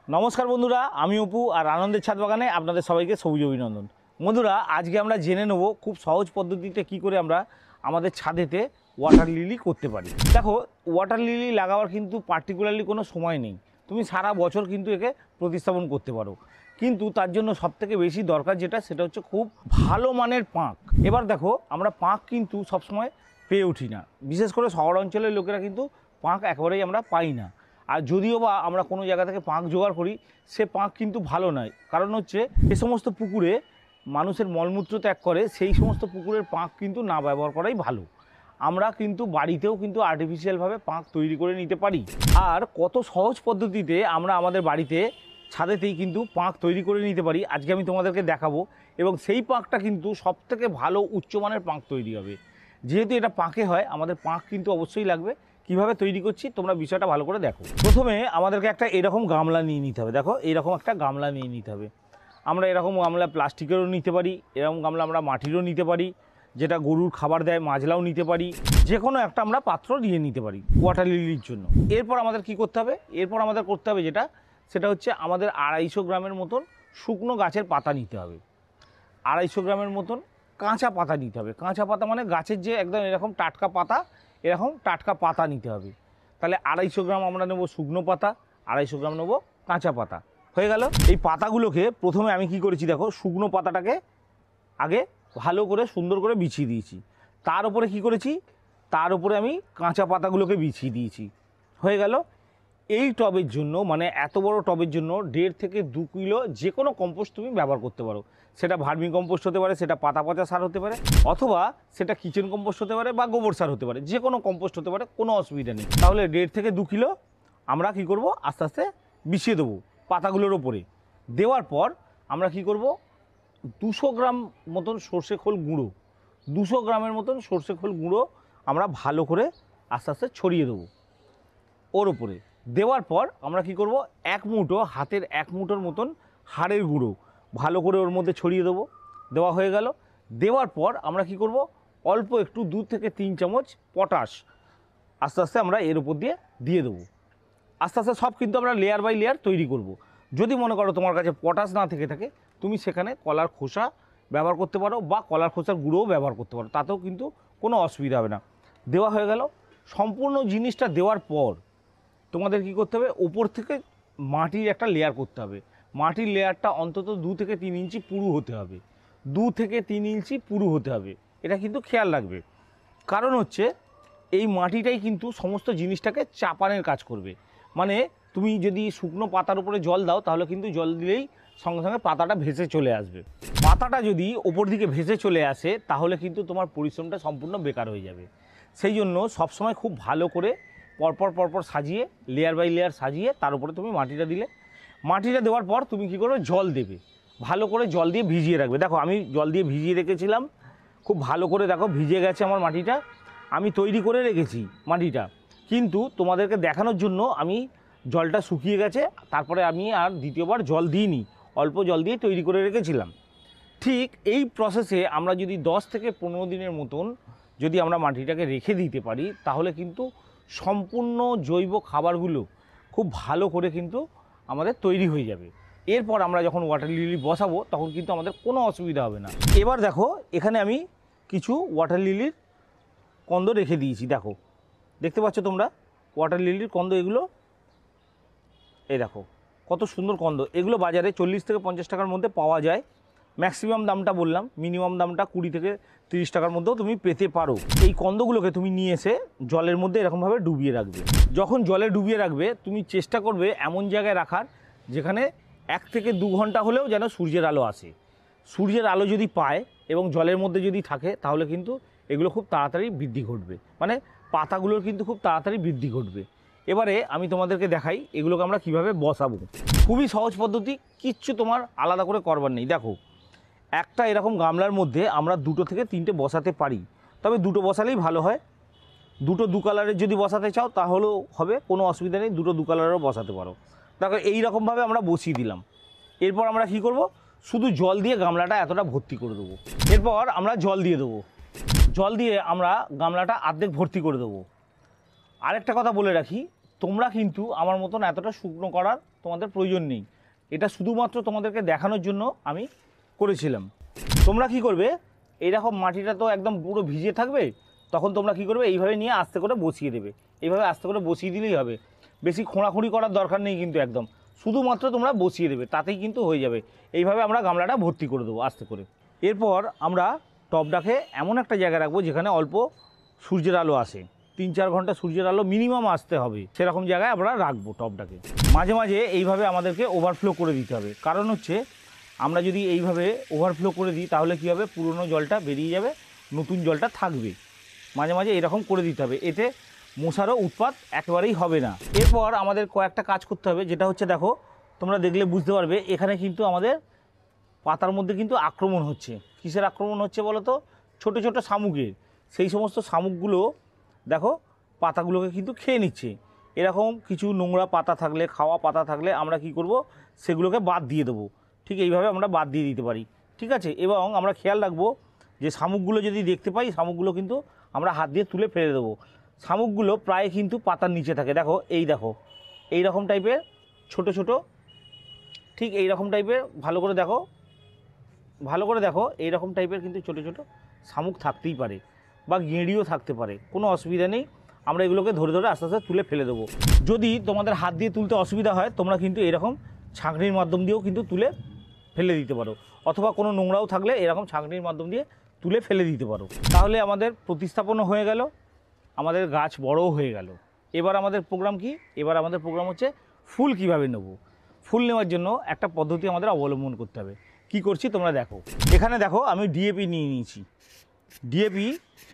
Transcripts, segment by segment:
নমস্কার বন্ধুরা, আমি অপু আর আনন্দের ছাদ বাগানে আপনাদের সবাইকে সবুজ অভিনন্দন। বন্ধুরা, আজকে আমরা জেনে নেব খুব সহজ পদ্ধতিতে কি করে আমরা আমাদের ছাদেতে ওয়াটার লিলি করতে পারি। দেখো, ওয়াটার লিলি লাগাবার কিন্তু পার্টিকুলারলি কোনো সময় নেই, তুমি সারা বছর কিন্তু একে প্রতিস্থাপন করতে পারো। কিন্তু তার জন্য সবথেকে বেশি দরকার যেটা, সেটা হচ্ছে খুব ভালো মানের পাঁক। এবার দেখো, আমরা পাঁক কিন্তু সবসময় পেয়ে উঠি না, বিশেষ করে শহর অঞ্চলের লোকেরা কিন্তু পাঁক একেবারেই আমরা পাই না। আর যদিও বা আমরা কোনো জায়গা থেকে পাঁক জোগাড় করি, সে পাঁক কিন্তু ভালো নয়। কারণ হচ্ছে, এ সমস্ত পুকুরে মানুষের মলমূত্র ত্যাগ করে, সেই সমস্ত পুকুরের পাঁক কিন্তু না ব্যবহার করাই ভালো। আমরা কিন্তু বাড়িতেও কিন্তু আর্টিফিশিয়ালভাবে পাঁক তৈরি করে নিতে পারি। আর কত সহজ পদ্ধতিতে আমরা আমাদের বাড়িতে ছাদেতেই কিন্তু পাঁক তৈরি করে নিতে পারি, আজকে আমি তোমাদেরকে দেখাবো। এবং সেই পাঁকটা কিন্তু সবথেকে ভালো উচ্চমানের পাঁক তৈরি হবে। যেহেতু এটা পাঁকে হয়, আমাদের পাঁক কিন্তু অবশ্যই লাগবে। কিভাবে তৈরি করছি তোমরা বিষয়টা ভালো করে দেখো। প্রথমে আমাদেরকে একটা এরকম গামলা নিয়ে নিতে হবে। দেখো, এরকম একটা গামলা নিয়ে নিতে হবে। আমরা এরকম গামলা প্লাস্টিকেরও নিতে পারি, এরকম গামলা আমরা মাটিরও নিতে পারি, যেটা গরুর খাবার দেয় মাজলাও নিতে পারি। যে কোনো একটা আমরা পাত্র নিয়ে নিতে পারি ওয়াটার লিলির জন্য। এরপর আমাদের কি করতে হবে? এরপর আমাদের করতে হবে যেটা, সেটা হচ্ছে আমাদের 250 গ্রামের মতন শুকনো গাছের পাতা নিতে হবে। 250 গ্রামের মতন কাঁচা পাতা নিতে হবে। কাঁচা পাতা মানে গাছের যে একদম এরকম টাটকা পাতা, এরকম টাটকা পাতা নিতে হবে। তাহলে 250 গ্রাম আমরা নেব শুকনো পাতা, 250 গ্রাম নেব কাঁচা পাতা। হয়ে গেল। এই পাতাগুলোকে প্রথমে আমি কি করেছি দেখো, শুকনো পাতাটাকে আগে ভালো করে সুন্দর করে বিছিয়ে দিয়েছি। তার উপরে কি করেছি, তার উপরে আমি কাঁচা পাতাগুলোকে বিছিয়ে দিয়েছি। হয়ে গেল। এই টবের জন্য, মানে এত বড় টবের জন্য 1.5 থেকে 2 কিলো যে কোনো কম্পোস্ট তুমি ব্যবহার করতে পারো। সেটা ভার্মি কম্পোস্ট হতে পারে, সেটা পাতা পচা সার হতে পারে, অথবা সেটা কিচেন কম্পোস্ট হতে পারে বা গোবর সার হতে পারে। যে কোনো কম্পোস্ট হতে পারে, কোনো অসুবিধা নেই। তাহলে 1.5 থেকে 2 কিলো আমরা কি করব, আস্তে আস্তে বিছিয়ে দেবো পাতাগুলোর ওপরে। দেওয়ার পর আমরা কি করব, 200 গ্রাম মতন সর্ষে খোল গুঁড়ো, 200 গ্রামের মতন সর্ষে খোল গুঁড়ো আমরা ভালো করে আস্তে আস্তে ছড়িয়ে দেবো ওর ওপরে। দেওয়ার পর আমরা কি করব, এক মুঠো, হাতের 1 মুঠোর মতন হাড়ের গুঁড়ো ভালো করে ওর মধ্যে ছড়িয়ে দেবো। দেওয়া হয়ে গেল। দেওয়ার পর আমরা কি করব, অল্প একটু 2 থেকে 3 চামচ পটাশ আস্তে আস্তে আমরা এর উপর দিয়ে দেবো। আস্তে আস্তে সব কিন্তু আমরা লেয়ার বাই লেয়ার তৈরি করব। যদি মনে করো তোমার কাছে পটাশ না থেকে থাকে, তুমি সেখানে কলার খোসা ব্যবহার করতে পারো বা কলার খোসার গুঁড়োও ব্যবহার করতে পারো, তাতেও কিন্তু কোনো অসুবিধা হবে না। দেওয়া হয়ে গেল। সম্পূর্ণ জিনিসটা দেওয়ার পর তোমাদের কি করতে হবে, ওপর থেকে মাটির একটা লেয়ার করতে হবে। মাটির লেয়ারটা অন্তত 2 থেকে 3 ইঞ্চি পুরু হতে হবে। 2 থেকে 3 ইঞ্চি পুরু হতে হবে, এটা কিন্তু খেয়াল রাখবে। কারণ হচ্ছে, এই মাটিটাই কিন্তু সমস্ত জিনিসটাকে চাপানের কাজ করবে। মানে তুমি যদি শুকনো পাতার উপরে জল দাও, তাহলে কিন্তু জল দিলেই সঙ্গে সঙ্গে পাতাটা ভেসে চলে আসবে। পাতাটা যদি ওপর দিকে ভেসে চলে আসে, তাহলে কিন্তু তোমার পরিশ্রমটা সম্পূর্ণ বেকার হয়ে যাবে। সেই জন্য সবসময় খুব ভালো করে পরপর পরপর সাজিয়ে, লেয়ার বাই লেয়ার সাজিয়ে তার উপরে তুমি মাটিটা দিলে। মাটিটা দেওয়ার পর তুমি কী করবে, জল দেবে। ভালো করে জল দিয়ে ভিজিয়ে রাখবে। দেখো, আমি জল দিয়ে ভিজিয়ে রেখেছিলাম, খুব ভালো করে দেখো ভিজে গেছে আমার মাটিটা। আমি তৈরি করে রেখেছি মাটিটা, কিন্তু তোমাদেরকে দেখানোর জন্য আমি জলটা শুকিয়ে গেছে, তারপরে আমি আর দ্বিতীয়বার জল দিইনি, অল্প জল দিয়ে তৈরি করে রেখেছিলাম। ঠিক এই প্রসেসে আমরা যদি 10 থেকে 15 দিনের মতন যদি আমরা মাটিটাকে রেখে দিতে পারি, তাহলে কিন্তু সম্পূর্ণ জৈব খাবারগুলো খুব ভালো করে কিন্তু আমাদের তৈরি হয়ে যাবে। এরপর আমরা যখন ওয়াটার লিলি বসাবো, তখন কিন্তু আমাদের কোনো অসুবিধা হবে না। এবার দেখো, এখানে আমি কিছু ওয়াটার লিলির কন্দ রেখে দিয়েছি। দেখো, দেখতে পাচ্ছ তোমরা ওয়াটার লিলির কন্দ, এগুলো এই দেখো কত সুন্দর কন্দ। এগুলো বাজারে 40 থেকে 50 টাকার মধ্যে পাওয়া যায়। ম্যাক্সিমাম দামটা বললাম, মিনিমাম দামটা 20 থেকে 30 টাকার মধ্যেও তুমি পেতে পারো। এই কন্দগুলোকে তুমি নিয়ে এসে জলের মধ্যে এরকমভাবে ডুবিয়ে রাখবে। যখন জলে ডুবিয়ে রাখবে, তুমি চেষ্টা করবে এমন জায়গায় রাখার যেখানে 1 থেকে 2 ঘন্টা হলেও যেন সূর্যের আলো আসে। সূর্যের আলো যদি পায় এবং জলের মধ্যে যদি থাকে, তাহলে কিন্তু এগুলো খুব তাড়াতাড়ি বৃদ্ধি ঘটবে, মানে পাতাগুলোর কিন্তু খুব তাড়াতাড়ি বৃদ্ধি ঘটবে। এবারে আমি তোমাদেরকে দেখাই এগুলোকে আমরা কিভাবে বসাবো। খুবই সহজ পদ্ধতি, কিচ্ছু তোমার আলাদা করে করবার নেই। দেখো, একটা এরকম গামলার মধ্যে আমরা 2 থেকে 3টে বসাতে পারি, তবে 2টো বসালেই ভালো হয়। 2 কালারের যদি বসাতে চাও তাহলেও হবে, কোনো অসুবিধা নেই, 2 কালারেরও বসাতে পারো। দেখো, এইরকমভাবে আমরা বসিয়ে দিলাম। এরপর আমরা কি করব, শুধু জল দিয়ে গামলাটা এতটা ভর্তি করে দেবো। এরপর আমরা জল দিয়ে দেবো। জল দিয়ে আমরা গামলাটা অর্ধেক ভর্তি করে দেবো। আরেকটা কথা বলে রাখি, তোমরা কিন্তু আমার মতন এতটা শুকনো করার তোমাদের প্রয়োজন নেই। এটা শুধুমাত্র তোমাদেরকে দেখানোর জন্য আমি করেছিলাম। তোমরা কি করবে, এইরকম মাটিটা তো একদম পুরো ভিজে থাকবে, তখন তোমরা কি করবে, এইভাবে নিয়ে আস্তে করে বসিয়ে দেবে। এইভাবে আস্তে করে বসিয়ে দিলেই হবে, বেশি খোঁড়াখুঁড়ি করার দরকার নেই কিন্তু, একদম শুধুমাত্র তোমরা বসিয়ে দেবে, তাতেই কিন্তু হয়ে যাবে। এইভাবে আমরা গামলাটা ভর্তি করে দেবো আস্তে করে। এরপর আমরা টবটাকে এমন একটা জায়গায় রাখবো যেখানে অল্প সূর্যের আলো আসে, 3-4 ঘন্টা সূর্যের আলো মিনিমাম আসতে হবে, সেরকম জায়গায় আমরা রাখবো টবটাকে। মাঝে মাঝে এইভাবে আমাদেরকে ওভারফ্লো করে দিতে হবে, কারণ হচ্ছে আমরা যদি এইভাবে ওভারফ্লো করে দিই তাহলে কী হবে, পুরনো জলটা বেরিয়ে যাবে, নতুন জলটা থাকবে। মাঝে মাঝে এরকম করে দিতে হবে, এতে মশারও উৎপাত একেবারেই হবে না। এরপর আমাদের কয়েকটা কাজ করতে হবে, যেটা হচ্ছে দেখো, তোমরা দেখলে বুঝতে পারবে এখানে কিন্তু আমাদের পাতার মধ্যে কিন্তু আক্রমণ হচ্ছে। কিসের আক্রমণ হচ্ছে বলো তো? ছোটো ছোটো শামুকের। সেই সমস্ত শামুকগুলো দেখো পাতাগুলোকে কিন্তু খেয়ে নিচ্ছে। এরকম কিছু নোংরা পাতা থাকলে, খাওয়া পাতা থাকলে আমরা কি করব, সেগুলোকে বাদ দিয়ে দেবো। ঠিক এইভাবে আমরা বাদ দিয়ে দিতে পারি, ঠিক আছে। এবং আমরা খেয়াল রাখবো যে শামুকগুলো যদি দেখতে পাই, শামুকগুলো কিন্তু আমরা হাত দিয়ে তুলে ফেলে দেবো। শামুকগুলো প্রায় কিন্তু পাতার নিচে থাকে, দেখো এই রকম টাইপের ছোট ছোট, ঠিক এই রকম টাইপের, ভালো করে দেখো এই রকম টাইপের কিন্তু ছোট ছোট শামুক থাকতেই পারে, বা গেঁড়িও থাকতে পারে, কোনো অসুবিধা নেই। আমরা এগুলোকে ধরে ধরে আস্তে আস্তে তুলে ফেলে দেবো। যদি তোমাদের হাত দিয়ে তুলতে অসুবিধা হয়, তোমরা কিন্তু এরকম ছাঁকনির মাধ্যম দিয়েও কিন্তু তুলে ফেলে দিতে পারো, অথবা কোনো নোংরাও থাকলে এরকম ছাঁকনির মাধ্যম দিয়ে তুলে ফেলে দিতে পারো। তাহলে আমাদের প্রতিস্থাপনও হয়ে গেল, আমাদের গাছ বড়ও হয়ে গেল। এবার আমাদের প্রোগ্রাম কি? এবার আমাদের প্রোগ্রাম হচ্ছে ফুল কিভাবে নেব। ফুল নেওয়ার জন্য একটা পদ্ধতি আমাদের অবলম্বন করতে হবে। কি করছি তোমরা দেখো, এখানে দেখো আমি ডিএপি নিয়ে নিয়েছি। ডিএপি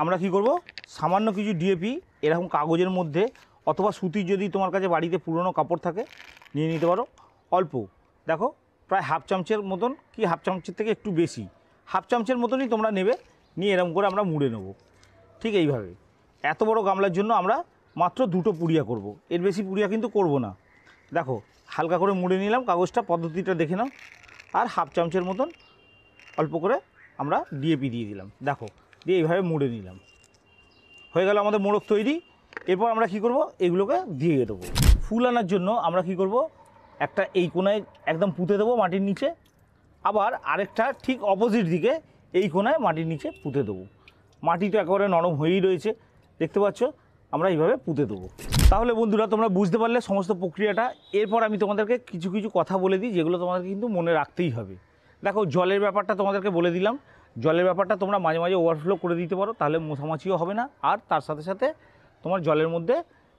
আমরা কি করব, সামান্য কিছু ডিএপি এরকম কাগজের মধ্যে, অথবা সুতির যদি তোমার কাছে বাড়িতে পুরনো কাপড় থাকে নিয়ে নিতে পারো। অল্প দেখো, প্রায় হাফ চামচের মতন, কি হাফ চামচের থেকে একটু বেশি, হাফ চামচের মতনই তোমরা নেবে। নিয়ে এরকম করে আমরা মুড়ে নেব, ঠিক এইভাবে। এত বড় গামলার জন্য আমরা মাত্র 2টো পুড়িয়া করব, এর বেশি পুড়িয়া কিন্তু করব না। দেখো হালকা করে মুড়ে নিলাম, কাগজটা পদ্ধতিটা দেখে নাও। আর হাফ চামচের মতন অল্প করে আমরা ডিএপি দিয়ে দিলাম, দেখো, দিয়ে এইভাবে মুড়ে নিলাম। হয়ে গেল আমাদের মোড়ক তৈরি। এরপর আমরা কি করব, এগুলোকে দিয়ে দেবো। ফুল আনার জন্য আমরা কি করব, একটা এই কোনায় একদম পুঁতে দেবো মাটির নিচে, আবার আরেকটা ঠিক অপোজিট দিকে এই কোনায় মাটির নিচে পুঁতে দেবো। মাটি তো একেবারে নরম হয়েই রয়েছে, দেখতে পাচ্ছ, আমরা এইভাবে পুঁতে দেবো। তাহলে বন্ধুরা তোমরা বুঝতে পারলে সমস্ত প্রক্রিয়াটা। এরপর আমি তোমাদেরকে কিছু কিছু কথা বলে দিই, যেগুলো তোমাদেরকে কিন্তু মনে রাখতেই হবে। দেখো জলের ব্যাপারটা তোমাদেরকে বলে দিলাম। জলের ব্যাপারটা তোমরা মাঝে মাঝে ওভারফ্লো করে দিতে পারো, তাহলে মশামাছিও হবে না। আর তার সাথে সাথে তোমার জলের মধ্যে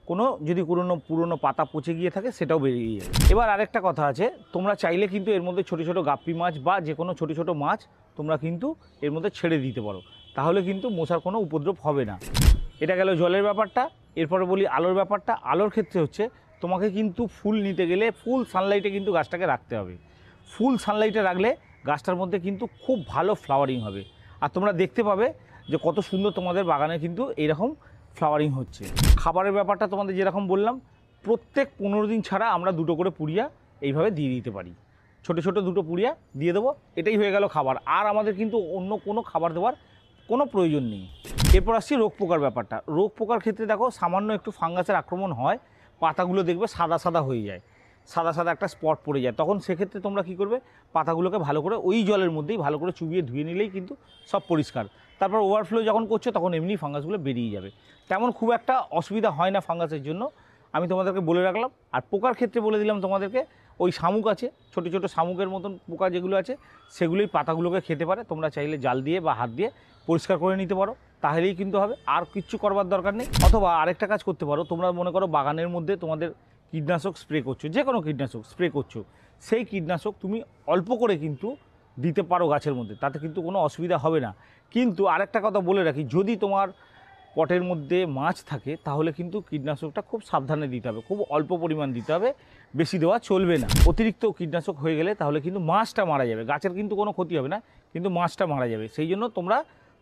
কোনো যদি পুরনো পাতা পচে গিয়ে থাকে সেটাও বেরিয়ে যাবে। এবার আরেকটা কথা আছে, তোমরা চাইলে কিন্তু এর মধ্যে ছোটো ছোটো গাপ্পি মাছ বা যে কোনো ছোটো ছোটো মাছ তোমরা কিন্তু এর মধ্যে ছেড়ে দিতে পারো, তাহলে কিন্তু মশার কোনো উপদ্রব হবে না। এটা গেল জলের ব্যাপারটা। এরপরে বলি আলোর ব্যাপারটা। আলোর ক্ষেত্রে হচ্ছে তোমাকে কিন্তু ফুল নিতে গেলে ফুল সানলাইটে কিন্তু গাছটাকে রাখতে হবে। ফুল সানলাইটে রাখলে গাছটার মধ্যে কিন্তু খুব ভালো ফ্লাওয়ারিং হবে। আর তোমরা দেখতে পাবে যে কত সুন্দর তোমাদের বাগানে কিন্তু এইরকম ফ্লাওয়ারিং হচ্ছে। খাবারের ব্যাপারটা তোমাদের যেরকম বললাম, প্রত্যেক 15 দিন ছাড়া আমরা 2টো করে পুড়িয়া এইভাবে দিয়ে দিতে পারি। ছোটো ছোটো 2টো পুড়িয়া দিয়ে দেবো, এটাই হয়ে গেল খাবার। আর আমাদের কিন্তু অন্য কোনো খাবার দেওয়ার কোনো প্রয়োজন নেই। এরপর আসছি রোগ পোকার ব্যাপারটা। রোগ পোকার ক্ষেত্রে দেখো সামান্য একটু ফাঙ্গাসের আক্রমণ হয়, পাতাগুলো দেখবে সাদা সাদা হয়ে যায়, সাদা সাদা একটা স্পট পড়ে যায়। তখন সেক্ষেত্রে তোমরা কি করবে, পাতাগুলোকে ভালো করে ওই জলের মধ্যেই ভালো করে চুবিয়ে ধুয়ে নিলেই কিন্তু সব পরিষ্কার। তারপর ওভারফ্লো যখন করছো তখন এমনি ফাঙ্গাসগুলো বেরিয়ে যাবে, তেমন খুব একটা অসুবিধা হয় না ফাঙ্গাসের জন্য, আমি তোমাদেরকে বলে রাখলাম। আর পোকার ক্ষেত্রে বলে দিলাম তোমাদেরকে, ওই শামুক আছে, ছোটো ছোটো শামুকের মতন পোকা যেগুলো আছে সেগুলোই পাতাগুলোকে খেতে পারে। তোমরা চাইলে জাল দিয়ে বা হাত দিয়ে পরিষ্কার করে নিতে পারো, তাহলেই কিন্তু হবে, আর কিচ্ছু করবার দরকার নেই। অথবা আরেকটা কাজ করতে পারো, তোমরা মনে করো বাগানের মধ্যে তোমাদের কীটনাশক স্প্রে করছো, যে কোনো কীটনাশক স্প্রে করছো, সেই কীটনাশক তুমি অল্প করে কিন্তু দিতে পারো গাছের মধ্যে, তাতে কিন্তু কোনো অসুবিধা হবে না। কিন্তু আরেকটা কথা বলে রাখি, যদি তোমার পটের মধ্যে মাছ থাকে তাহলে কিন্তু কীটনাশকটা খুব সাবধানে দিতে হবে, খুব অল্প পরিমাণ দিতে হবে, বেশি দেওয়া চলবে না। অতিরিক্ত কীটনাশক হয়ে গেলে তাহলে কিন্তু মাছটা মারা যাবে, গাছের কিন্তু কোনো ক্ষতি হবে না, কিন্তু মাছটা মারা যাবে। সেই জন্য তোমরা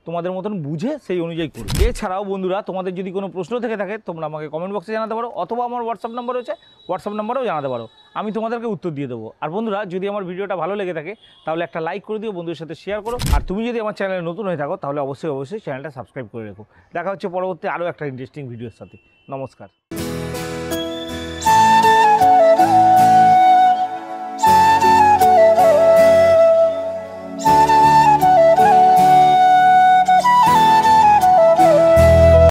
তোমাদের মতন বুঝে সেই অনুযায়ী করো। এছাড়াও বন্ধুরা তোমাদের যদি কোনো প্রশ্ন থেকে থাকে তোমরা আমাকে কমেন্ট বক্সে জানাতে পারো, অথবা আমার হোয়াটসঅ্যাপ নাম্বার রয়েছে, হোয়াটসঅ্যাপ নাম্বারেও জানাতে পারো, আমি তোমাদেরকে উত্তর দিয়ে দেবো। আর বন্ধুরা যদি আমার ভিডিওটা ভালো লেগে থাকে তাহলে একটা লাইক করে দিও, বন্ধুদের সাথে শেয়ার করো। আর তুমি যদি আমার চ্যানেলে নতুন হয়ে থাকো তাহলে অবশ্যই চ্যানেলটা সাবস্ক্রাইব করে রেখো। দেখা হচ্ছে পরবর্তী আরও একটা ইন্টারেস্টিং ভিডিওর সাথে। নমস্কার।